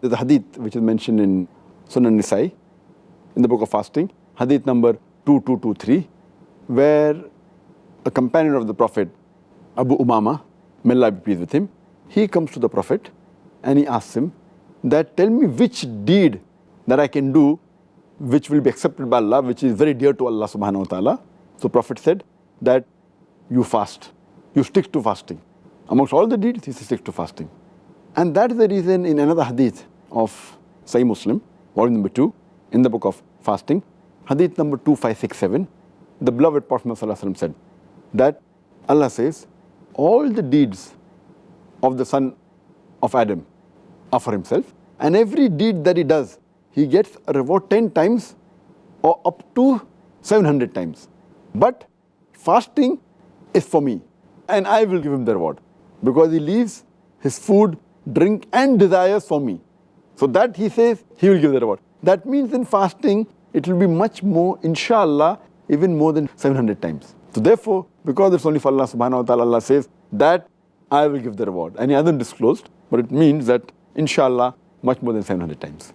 There's a hadith which is mentioned in Sunan Nisai, in the book of fasting, hadith number 2223, where a companion of the Prophet, Abu Umama, may Allah be pleased with him, he comes to the Prophet and he asks him that, tell me which deed that I can do which will be accepted by Allah, which is very dear to Allah subhanahu wa ta'ala. So Prophet said that you fast, you stick to fasting. Amongst all the deeds, he sticks to fasting. And that is the reason in another hadith of Sahih Muslim, volume number 2, in the book of fasting, hadith number 2567, the beloved Prophet ﷺ said that Allah says, all the deeds of the son of Adam are for himself, and every deed that he does, he gets a reward 10 times or up to 700 times. But fasting is for me, and I will give him the reward, because he leaves his food, drink and desires for me. So that he says he will give the reward. That means in fasting, it will be much more, inshallah, even more than 700 times. So therefore, because it's only for Allah subhanahu wa ta'ala, Allah says that I will give the reward. And he hasn't disclosed, but it means that inshallah, much more than 700 times.